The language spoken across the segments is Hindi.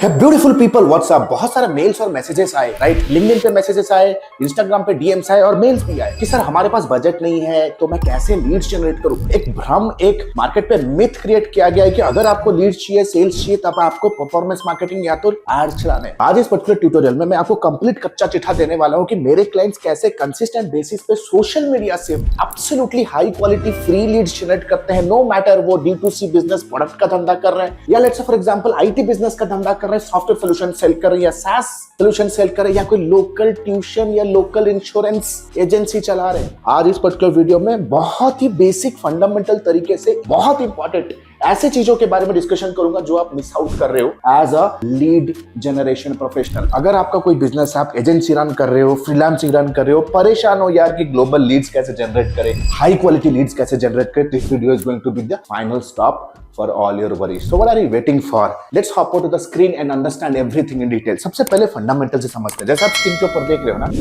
ब्यूटीफुल पीपल व्हाट्सएप, बहुत सारे मेल्स और मैसेजेस आए, राइट। लिंक्डइन पे मैसेजेस आए, इंस्टाग्राम पे डीएम्स आए और मेल्स भी आए कि सर हमारे पास बजट नहीं है तो मैं कैसे लीड्स जनरेट करूं। एक भ्रम, एक मार्केट पे मिथ क्रिएट किया गया है कि अगर आपको लीड्स चाहिए, सेल्स चाहिए, तब आपको परफॉर्मेंस मार्केटिंग या तो एड्स चलाने। आज इस पर्टिकुलर ट्यूटोरियल में मैं आपको कंप्लीट कच्चा चिट्ठा देने वाला हूं कि मेरे क्लाइंट्स कैसे कंसिस्टेंट बेसिस पे सोशल मीडिया से absolutely high quality free leads generate करते हैं, नो मैटर वो D2C बिजनेस प्रोडक्ट का धंधा कर रहे हैं या let's say for example IT business का धंधा कर रहे हैं, सॉफ्टवेयर सॉल्यूशन सेल कर रहे हैं या SaaS सॉल्यूशन सेल कर रहे हैं या कोई लोकल ट्यूशन या लोकल इंश्योरेंस एजेंसी चला रहे हैं। आज इस पर्टिकुलर वीडियो में बहुत ही बेसिक फंडामेंटल तरीके से बहुत इंपॉर्टेंट ऐसे चीजों के बारे में डिस्कशन करूंगा जो आप मिस आउट कर रहे हो as a lead generation professional. अगर आपका कोई बिजनेस है, आप एजेंसी रन कर रहे हो, फ्रीलांसिंग रन कर रहे हो, परेशान हो यार कि ग्लोबल लीड्स कैसे जनरेट करें, हाई क्वालिटी लीड्स कैसे जनरेट करें, this video is going to be the final stop for all your worries. So what are you waiting for? Let's hop onto the screen and understand everything in detail. सबसे पहले फंडामेंटल से समझते हैं। जैसा आप स्क्रीन के ऊपर देख रहे हो ना,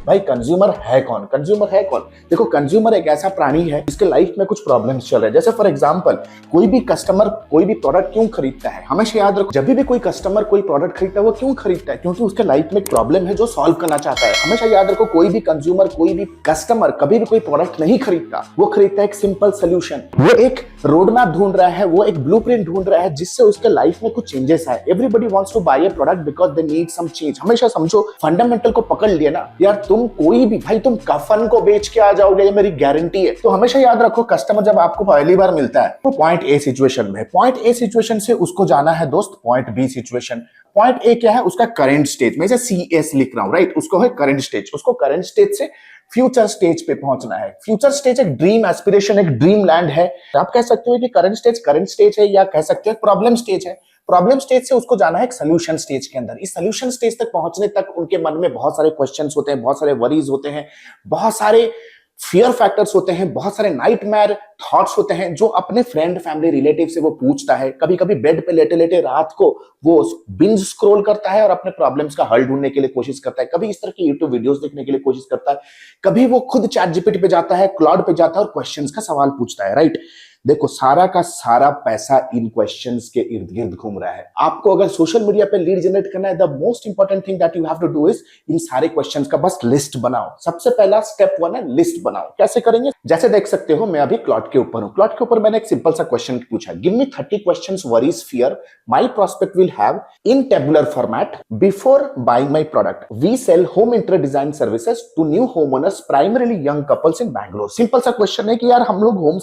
भाई कंज्यूमर है कौन? कंज्यूमर है कौन? देखो, कंज्यूमर एक ऐसा प्राणी है जिसके लाइफ में कुछ प्रॉब्लम्स चल रहे हैं। जैसे फॉर एग्जांपल कोई भी कस्टमर कोई भी प्रोडक्ट क्यों खरीदता है, हमेशा याद रखो, जब भी कोई कस्टमर कोई प्रोडक्ट खरीदता है वो क्यों खरीदता है? क्योंकि उसके लाइफ में एक प्रॉब्लम है जो सॉल्व करना चाहता है। हमेशा याद रखो, कोई भी कंज्यूमर, कोई भी कस्टमर कभी भी कोई प्रोडक्ट नहीं खरीदता, वो खरीदता है एक सिंपल सोल्यूशन, वो एक रोड मैप ढूंढ रहा है, वो एक ब्लूप्रिंट ढूंढ रहा है जिससे उसके लाइफ में कुछ चेंजेस आए। Everybody wants to buy a product because they need some change. हमेशा समझो, फंडामेंटल को पकड़ लिया ना यार, तुम कोई भी, भाई तुम कफन को बेच के आ जाओगे, ये मेरी गारंटी है। तो हमेशा याद रखो, कस्टमर जब आपको पहली बार मिलता है वो पॉइंट ए सिचुएशन में, पॉइंट ए सिचुएशन से उसको जाना है दोस्त point B situation. Point A क्या है? उसका करंट स्टेज, मैं इसे CS लिख रहा हूं, राइट। उसको है करंट स्टेज, उसको करंट स्टेज से फ्यूचर स्टेज पे पहुंचना है। फ्यूचर स्टेज एक ड्रीम एस्पिरेशन, एक ड्रीम लैंड है। आप कह सकते हो कि करंट स्टेज है या कह सकते हो प्रॉब्लम स्टेज है। प्रॉब्लम स्टेज से उसको जाना है एक सोल्यूशन स्टेज के अंदर। इस सोल्यूशन स्टेज तक पहुंचने तक उनके मन में बहुत सारे क्वेश्चंस होते हैं, बहुत सारे वरीज होते हैं, बहुत सारे फियर फैक्टर्स होते हैं, बहुत सारे नाइटमेयर थॉट्स होते हैं जो अपने फ्रेंड, फैमिली, रिलेटिव से वो पूछता है। कभी कभी बेड पे लेटे लेटे रात को वो बिंज स्क्रॉल करता है और अपने प्रॉब्लम्स का हल ढूंढने के लिए कोशिश करता है। कभी इस तरह की यूट्यूब वीडियोस देखने के लिए कोशिश करता है, कभी वो खुद ChatGPT पे जाता है, क्लाउड पे जाता है और क्वेश्चंस का सवाल पूछता है, राइट। देखो, सारा का सारा पैसा इन क्वेश्चंस के इर्द गिर्द घूम रहा है। आपको अगर सोशल मीडिया पे लीड जनरेट करना है, the most important thing that you have to do is इन सारे क्वेश्चंस का बस लिस्ट बनाओ। सबसे पहला स्टेप 1 है लिस्ट बनाओ। कैसे करेंगे? जैसे देख सकते हो, मैं अभी क्लॉट के ऊपर हूं। क्लॉट के ऊपर मैंने एक सिंपल सा क्वेश्चन पूछा, give me 30 questions worries fear my prospect will have in tabular format before buying my product. We sell home interior design services to new home owners, primarily young couples in Bangalore. Simple सा क्वेश्चन है कि यार हम लोग home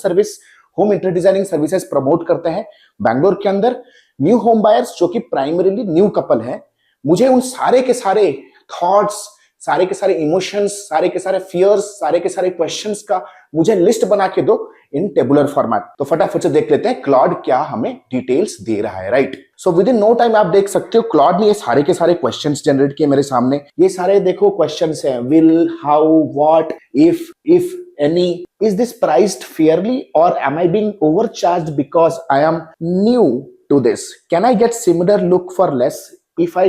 interior designing services promote करते हैं बैंगलोर के अंदर, न्यू होम बायर्स जो कि प्राइमरीली न्यू कपल है। मुझे उन सारे के सारे थॉट्स, सारे के सारे इमोशंस, सारे के सारे फियर्स, सारे के सारे क्वेश्चंस का मुझे लिस्ट बना के दो इन टेबुलर फॉर्मेट। तो फटाफट से देख लेते हैं क्लॉड क्या हमें डिटेल्स दे रहा है, right. So within no time आप देख सकते हो क्लॉड ने ये सारे के सारे क्वेश्चंस जनरेट किए मेरे सामने। ये सारे देखो क्वेश्चंस हैं, will, how, what, if any, is this priced fairly or am I being overcharged because I am new to this? Can I get similar look for less if I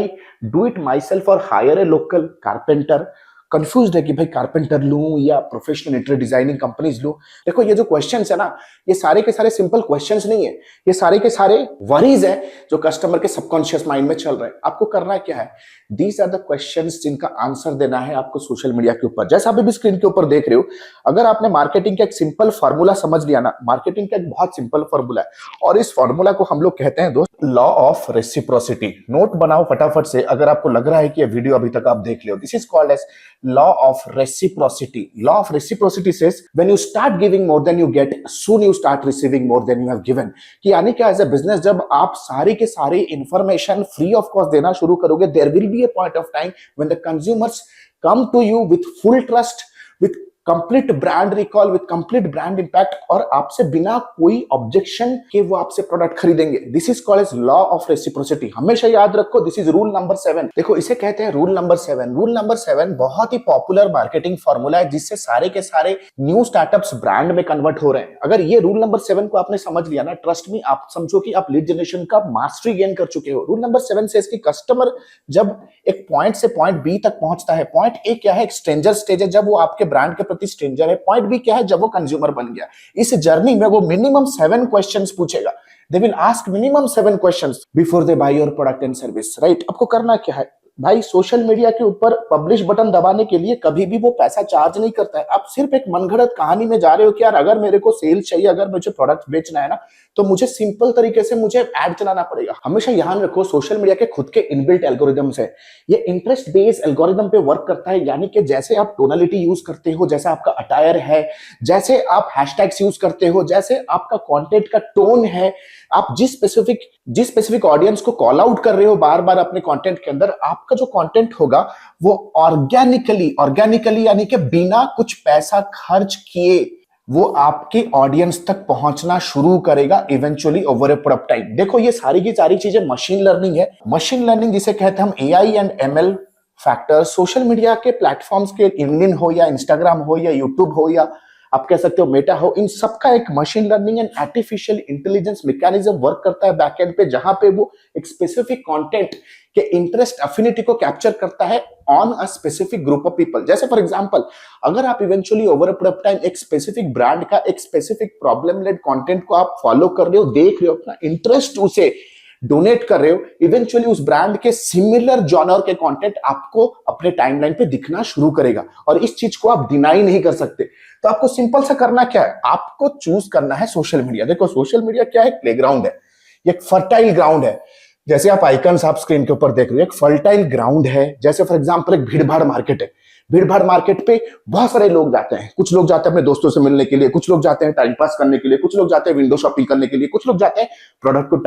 do it myself or hire a local carpenter? Confused है कि भाई कारपेंटर लूं या प्रोफेशनल इंटीरियर डिजाइनिंग कंपनीज लूं। देखो, ये जो क्वेश्चंस है ना, ये सारे के सारे सिंपल क्वेश्चंस नहीं है, ये सारे के सारे वरीज है जो कस्टमर के सबकॉन्शियस माइंड में चल रहे हैं। आपको करना क्या है, दीज आर द क्वेश्चंस जिनका आंसर देना है आपको सोशल मीडिया के ऊपर। जैसा अभी भी स्क्रीन के ऊपर देख रहे हो, अगर आपने मार्केटिंग का एक सिंपल फॉर्मूला समझ लिया ना, मार्केटिंग का एक बहुत सिंपल फॉर्मूला है और इस फॉर्मूला को हम लोग कहते हैं दोस्त लॉ ऑफ रेसिप्रोसिटी। नोट बनाओ फटाफट से, अगर आपको लग रहा है कि ये वीडियो अभी तक आप देख लियो। This is called as law of reciprocity. Law of reciprocity says when you start giving more than you get, soon you start receiving more than you have given. कि यानी क्या, एज ए बिजनेस जब आप सारे के सारे इंफॉर्मेशन फ्री ऑफ कॉस्ट देना शुरू करोगे, there will be a point of time when the consumers come to you with full trust, with complete brand recall, with complete brand impact और आपसे बिना कोई ऑब्जेक्शन के वो आपसे प्रोडक्ट खरीदेंगे। This is called as law of reciprocity. हमेशा याद रखो, दिस इज रूल नंबर 7। देखो, इसे कहते हैं रूल नंबर 7। रूल नंबर 7 बहुत ही पॉपुलर मार्केटिंग फॉर्मूला है जिससे सारे के सारे न्यू स्टार्टअप्स ब्रांड में कन्वर्ट हो रहे हैं। अगर ये रूल नंबर 7 को आपने समझ लिया ना, ट्रस्ट मी, आप समझो कि आप लीड जनरेशन का मास्टरी गेन कर चुके हो। रूल नंबर 7 से इसकी कस्टमर जब एक पॉइंट से पॉइंट बी तक पहुंचता है, पॉइंट ए क्या है, एक स्ट्रेंजर स्टेज है, जब वो आपके ब्रांड के प्रति स्ट्रेंजर है। पॉइंट भी क्या है, जब वो कंज्यूमर बन गया, इस जर्नी में वो मिनिमम 7 क्वेश्चंस पूछेगा। They will ask minimum 7 questions before they by your product and service, right. आपको करना क्या है भाई, सोशल मीडिया के ऊपर पब्लिश बटन दबाने के लिए कभी भी वो पैसा चार्ज नहीं करता है। आप सिर्फ एक मनगढ़ंत कहानी में जा रहे हो कि यार अगर मेरे को सेल चाहिए, अगर मुझे प्रोडक्ट बेचना है ना, तो मुझे सिंपल तरीके से मुझे ऐड चलाना पड़ेगा। हमेशा ध्यान रखो, सोशल मीडिया के खुद के इनबिल्ट एल्गोरिदम्स है, ये इंटरेस्ट बेस्ड एल्गोरिदम पे वर्क करता है। यानी कि जैसे आप टोनलिटी यूज करते हो, जैसा आपका अटायर है, जैसे आप हैशटैग्स यूज करते हो, जैसे आपका कंटेंट का टोन है, आप जिस स्पेसिफिक ऑडियंस को कॉल आउट कर रहे हो बार बार अपने कंटेंट के अंदर, आपका जो कंटेंट होगा वो ऑर्गेनिकली यानी कि बिना कुछ पैसा खर्च किए वो आपके ऑडियंस तक पहुंचना शुरू करेगा eventually over a period of time. देखो ये सारी की सारी चीजें मशीन लर्निंग है। मशीन लर्निंग जिसे कहते हैं हम AI and ML factors, social media के प्लेटफॉर्म्स के, लिंक्डइन हो या इंस्टाग्राम हो या यूट्यूब हो या आप कह सकते हो मेटा हो, इन सबका एक machine learning and artificial intelligence mechanism work करता है बैकएंड पे, जहां पे वो एक स्पेसिफिक कंटेंट के इंटरेस्ट अफिनिटी को कैप्चर करता है on a specific group of people. जैसे फॉर एग्जांपल, अगर आप eventually over a period of time एक स्पेसिफिक ब्रांड का एक स्पेसिफिक प्रॉब्लम लेड कंटेंट को आप फॉलो कर रहे हो, देख रहे हो, अपना इंटरेस्ट उसे डोनेट कर रहे हो, इवेंचुअली उस ब्रांड के सिमिलर जॉनर के कंटेंट आपको अपने टाइमलाइन पे दिखना शुरू करेगा और इस चीज को आप डिनाई नहीं कर सकते। तो आपको सिंपल सा करना क्या है, आपको चूज करना है सोशल मीडिया। देखो सोशल मीडिया क्या है, प्लेग्राउंड है, ये एक फर्टाइल ग्राउंड है। जैसे आप आइकन्स आप स्क्रीन के ऊपर देख रहे हो, एक फर्टाइल ग्राउंड है। जैसे फॉर एग्जांपल एक भीड़ भाड़ मार्केट है, भीड़ भाड़ मार्केट पे बहुत सारे लोग जाते हैं। कुछ लोग जाते हैं अपने दोस्तों से मिलने के लिए, कुछ लोग जाते हैं टाइम पास करने के लिए, कुछ लोग जाते हैं विंडो शॉपिंग करने के लिए, कुछ लोग जाते हैं प्रोडक्ट को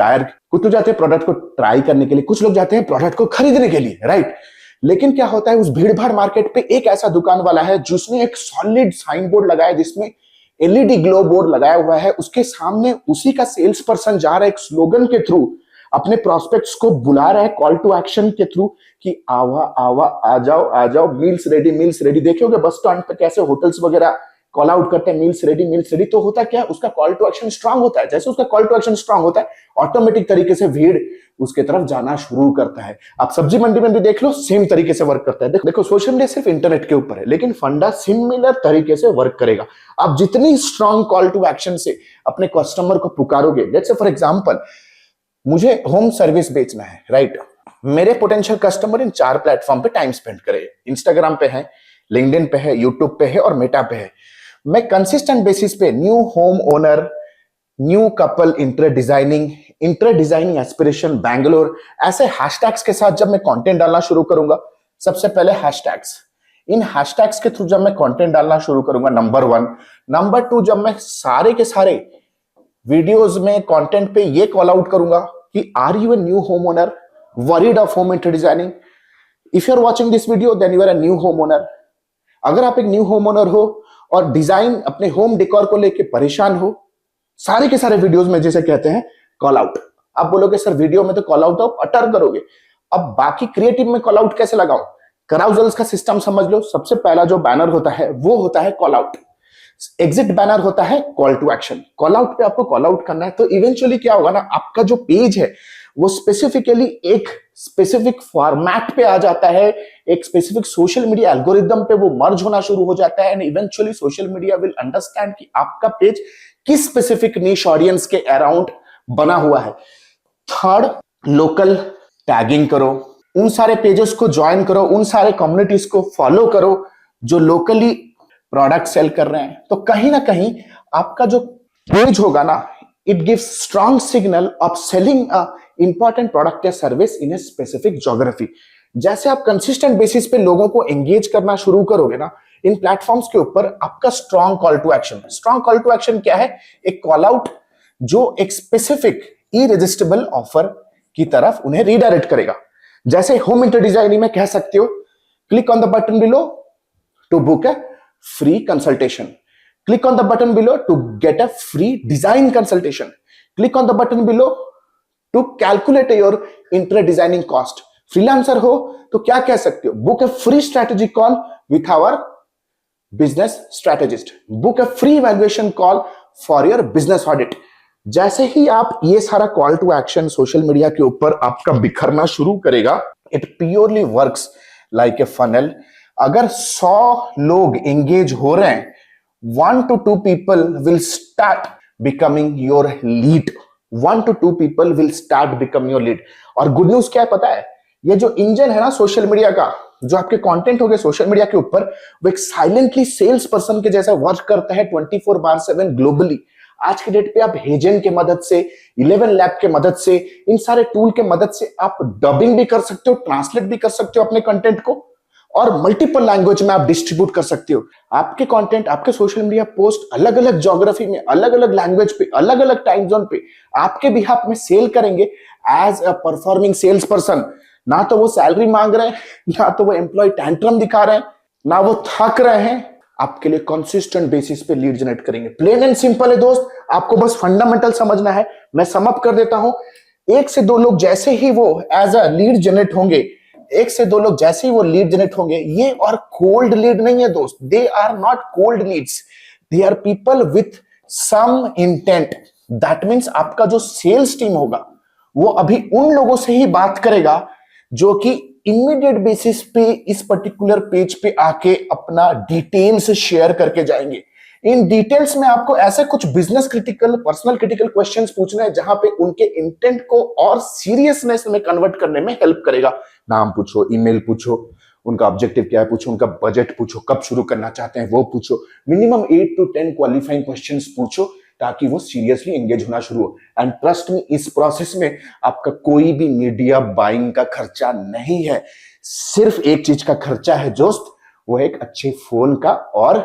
कुछ लोग जाते हैं प्रोडक्ट को ट्राई करने के लिए, कुछ लोग जाते हैं प्रोडक्ट को खरीदने के लिए, राइट। लेकिन क्या होता है, उस भीड़ भाड़ मार्केट पे एक ऐसा दुकान वाला है जिसने एक सॉलिड साइन बोर्ड लगाया जिसमें एलईडी ग्लो बोर्ड लगाया हुआ है। उसके सामने उसी का सेल्स पर्सन जा रहा है, एक स्लोगन के थ्रू अपने प्रोस्पेक्ट्स को बुला रहा है, कॉल टू एक्शन के थ्रू कि आवा आवा आ जाओ, मील्स रेडी। देखोगे बस स्टैंड पे कैसे होटल्स वगैरह कॉल आउट करते हैं मील्स रेडी। तो होता क्या है, उसका कॉल टू एक्शन स्ट्रांग होता है। जैसे उसका कॉल टू एक्शन स्ट्रांग होता है, ऑटोमेटिक तरीके से भीड़ उसके तरफ जाना शुरू करता है। आप सब्जी मंडी में भी देख लो, सेम तरीके से वर्क करता है। देखो सोशल मीडिया सिर्फ इंटरनेट के ऊपर है, लेकिन फंडा सिमिलर तरीके से वर्क करेगा। आप जितनी स्ट्रांग कॉल टू एक्शन से अपने कस्टमर को पुकारोगे, जैसे फॉर एग्जाम्पल मुझे होम सर्विस बेचना है, राइट। मेरे पोटेंशियल कस्टमर इन 4 प्लेटफॉर्म पे टाइम स्पेंड करे, इंस्टाग्राम पे है, लिंक्डइन पे है, यूट्यूब पे है और मेटा पे है। मैं कंसिस्टेंट बेसिस पे new home owner, new couple, inter designing aspiration Bangalore, ऐसे हैशटैग्स के साथ जब मैं कंटेंट डालना शुरू करूंगा, सबसे पहले हैशटैग्स, इन हैशटैग्स के थ्रू जब मैं कंटेंट डालना शुरू करूंगा, नंबर 1। नंबर 2, जब मैं सारे के सारे वीडियोस में कंटेंट पे ये कॉल आउट करूंगा कि are you a new home owner worried of home interior designing, if you are watching this video then you are a new home owner. अगर आप एक न्यू होम ओनर हो और डिजाइन अपने होम डेकोर को लेके परेशान हो, सारे के सारे वीडियोस में जैसे कहते हैं कॉल आउट। आप बोलोगे सर वीडियो में तो कॉल आउट आप अटर करोगे, अब बाकी क्रिएटिव में कॉल आउट कैसे लगाऊं? कराउजल्स का सिस्टम समझ लो। सबसे पहला जो बैनर होता है वो होता है कॉल आउट, एग्जिट बैनर होता है call to action. Call out पे आपको कॉल आउट करना है, तो इवेंचुअली क्या होगा ना, आपका जो पेज है वो स्पेसिफिकली एक स्पेसिफिक फॉर्मेट पे आ जाता है, एक स्पेसिफिक सोशल मीडिया एल्गोरिदम पे वो मर्ज होना शुरू हो जाता है, and eventually social media will understand कि आपका पेज किस स्पेसिफिक नीश ऑडियंस के अराउंड बना हुआ है। थर्ड, लोकल टैगिंग करो, उन सारे पेजेस को ज्वाइन करो, उन सारे कम्युनिटीज को फॉलो करो जो लोकली प्रोडक्ट सेल कर रहे हैं। तो कहीं ना कहीं आपका जो पेज होगा ना, it gives strong signal of selling a important product या service in a specific geography. जैसे आप कंसिस्टेंट बेसिस पे लोगों को एंगेज करना शुरू करोगे ना इन प्लेटफॉर्म्स के ऊपर, आपका स्ट्रॉन्ग कॉल टू एक्शन क्या है? एक कॉल आउट जो एक स्पेसिफिक इरेजिस्टिबल ऑफर की तरफ उन्हें रीडायरेक्ट करेगा। जैसे होम इंटर डिजाइनिंग में कह सकते हो, click on the button below to book a free consultation. Click on the button below to get a free design consultation. Click on the button below to calculate your interior designing cost. Freelancer हो तो क्या कह सकते हो? Book a free strategy call with our business strategist. Book a free evaluation call for your business audit. जैसे ही आप ये सारा call to action social media के ऊपर आपका बिखरना शुरू करेगा, it purely works like a funnel. अगर 100 लोग एंगेज हो रहे हैं, 1 to 2 people will start becoming your lead. 1 to 2 people will start become your lead. और गुड न्यूज क्या है पता है? ये जो इंजन है ना सोशल मीडिया का, जो आपके कंटेंट हो गए सोशल मीडिया के ऊपर, वो एक साइलेंटली सेल्स पर्सन के जैसा वर्क करता है 24/7 ग्लोबली। आज के डेट पे आप हेजन के मदद से, 11 लैब के मदद से, इन सारे टूल के मदद से आप डबिंग भी कर सकते हो, ट्रांसलेट भी कर सकते हो अपने कंटेंट को, और मल्टीपल लैंग्वेज में आप डिस्ट्रीब्यूट कर सकते हो। आपके कंटेंट, आपके सोशल मीडिया पोस्ट अलग अलग ज्योग्राफी में, अलग अलग लैंग्वेज पे, अलग अलग टाइम जोन पे आपके बिहाफ में सेल करेंगे as a performing sales person. ना तो वो सैलरी मांग रहे हैं, ना तो वो एम्प्लॉय टैंट्रम दिखा रहे हैं, ना वो थक रहे हैं, आपके लिए कंसिस्टेंट बेसिस पे लीड जनरेट करेंगे। प्लेन एंड सिंपल है दोस्त, आपको बस फंडामेंटल समझना है। मैं सम अप कर देता हूं। 1 से 2 लोग जैसे ही वो एज अ लीड जनरेट होंगे, 1 से 2 लोग जैसे ही वो लीड जनरेट होंगे, ये और कोल्ड लीड नहीं है दोस्त, they are not cold leads, they are people with some intent. That means आपका जो सेल्स टीम होगा वो अभी उन लोगों से ही बात करेगा जो कि इमीडिएट बेसिस पे इस पर्टिकुलर पेज पे आके अपना डिटेल्स शेयर करके जाएंगे। इन डिटेल्स में आपको ऐसे कुछ business critical, personal critical questions पूछने हैं जहां पे उनके इंटेंट को और सीरियसनेस में कन्वर्ट करने में हेल्प करेगा। नाम पूछो, ईमेल पूछो, उनका ऑब्जेक्टिव क्या है पूछो, उनका बजट पूछो, कब शुरू करना चाहते हैं वो पूछो, मिनिमम 8 to 10 क्वालिफाइंग क्वेश्चंस पूछो ताकि वो सीरियसली एंगेज होना शुरू हो। एंड ट्रस्ट मी, इस प्रोसेस में आपका कोई भी मीडिया बाइंग का खर्चा नहीं है, सिर्फ एक चीज का खर्चा है दोस्त, वो एक अच्छे फोन का और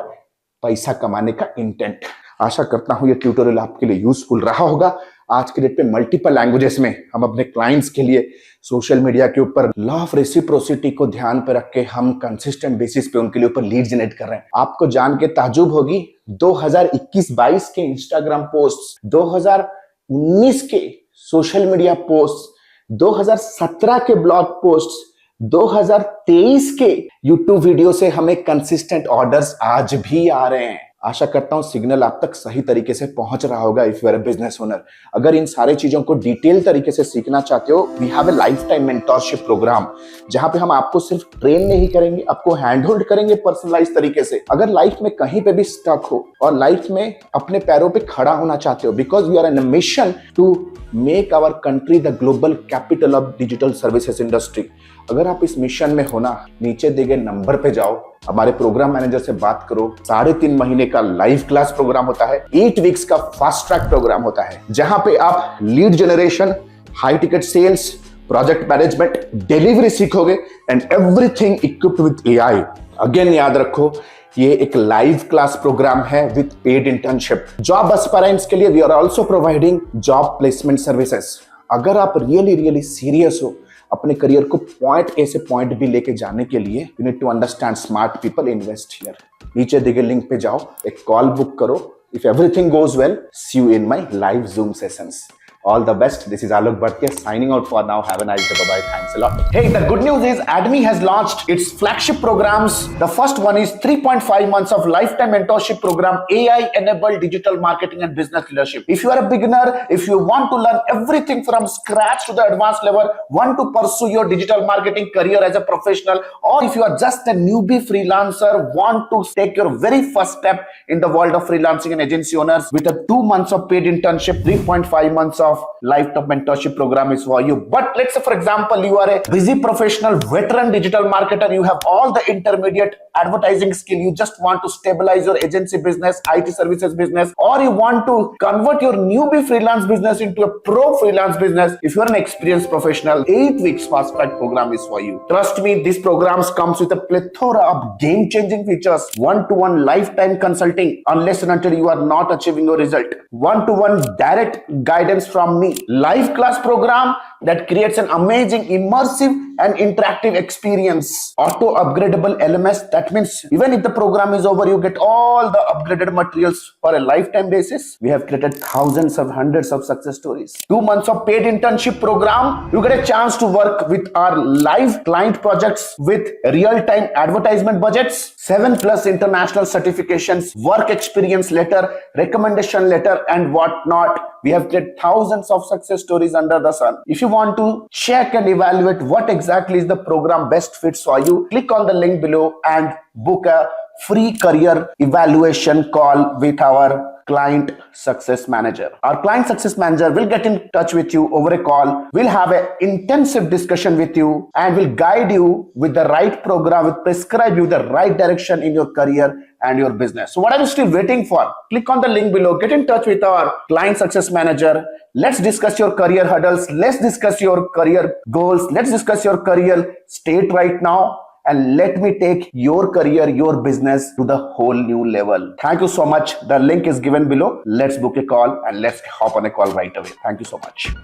पैसा कमाने का इंटेंट। आशा करता हूं ये ट्यूटोरियल आपके लिए यूजफुल रहा होगा। आज के डेट पे मल्टीपल लैंग्वेजेस में हम अपने क्लाइंट्स के लिए सोशल मीडिया के ऊपर लॉ ऑफ रेसिप्रोसिटी को ध्यान पे रख के हम कंसिस्टेंट बेसिस पे उनके लिए ऊपर लीड जनरेट कर रहे हैं। आपको जान के ताजुब होगी, 2021-22 के इंस्टाग्राम पोस्ट, 2019 के सोशल मीडिया पोस्ट, 2017 के ब्लॉग पोस्ट, 2023 के यूट्यूब वीडियो से हमें कंसिस्टेंट ऑर्डर्स आज भी आ रहे हैं। आशा करता हूं सिग्नल आप तक सही तरीके से पहुंच रहा होगा। If you are a business owner, अगर इन सारे चीजों को डिटेल तरीके से सीखना चाहते हो, we have a lifetime mentorship programme, जहां पे हम आपको सिर्फ ट्रेन नहीं करेंगे, आपको हैंड होल्ड करेंगे पर्सनलाइज तरीके से। अगर लाइफ में कहीं पे भी स्टक हो और लाइफ में अपने पैरों पे खड़ा होना चाहते हो, because we are in a mission to make our country the global capital of digital services industry, अगर आप इस मिशन में होना, नीचे दिए गए नंबर पे जाओ, हमारे प्रोग्राम मैनेजर से बात करो। 3.5 महीने का लाइव क्लास प्रोग्राम होता है, 8 वीक्स का फास्ट ट्रैक प्रोग्राम होता है, जहां पे आप lead generation, high ticket sales, project management, delivery सीखोगे and everything equipped with AI. Again याद रखो, ये एक लाइव क्लास प्रोग्राम है with paid internship. Job aspirants के लिए we are also providing job placement services. अगर आप रियली सीरियस हो अपने करियर को पॉइंट ए से पॉइंट बी लेके जाने के लिए, you need to understand smart people invest here. नीचे दिए गए लिंक पे जाओ, एक कॉल बुक करो। If everything goes well, see you in my live Zoom sessions. All the best. This is Alok Bhatia signing out for now. Have a nice day. Bye-bye. Thanks a lot. Hey, the good news is ADMI has launched its flagship programs. The first one is 3.5 months of lifetime mentorship program, AI-enabled digital marketing and business leadership. If you are a beginner, if you want to learn everything from scratch to the advanced level, want to pursue your digital marketing career as a professional, or if you are just a newbie freelancer, want to take your very first step in the world of freelancing and agency owners with a 2 months of paid internship, 3.5 months of lifetime mentorship program is for you. But let's say, for example, you are a busy professional, veteran digital marketer, you have all the intermediate advertising skill, you just want to stabilize your agency business, IT services business, or you want to convert your newbie freelance business into a pro freelance business. If you are an experienced professional, 8 weeks fast track program is for you. Trust me, this program comes with a plethora of game-changing features, one-to-one lifetime consulting unless and until you are not achieving your result, one-to-one direct guidance from me, live class program that creates an amazing immersive and interactive experience, auto upgradable LMS. That means even if the program is over, you get all the upgraded materials for a lifetime basis. We have created thousands of hundreds of success stories. 2 months of paid internship program, you get a chance to work with our live client projects with real-time advertisement budgets, 7+ international certifications, work experience letter, recommendation letter, and whatnot. We have created thousands of success stories under the sun. If you want to check and evaluate what exactly is the program best fits for you, click on the link below and book a free career evaluation call with our client success manager. Our client success manager will get in touch with you over a call. We'll have an intensive discussion with you and will guide you with the right program, will prescribe you the right direction in your career and your business. So what are you still waiting for? Click on the link below, get in touch with our client success manager. Let's discuss your career hurdles. Let's discuss your career goals. Let's discuss your career state right now. And let me take your career, your business to the whole new level. Thank you so much. The link is given below. Let's book a call and let's hop on a call right away. Thank you so much.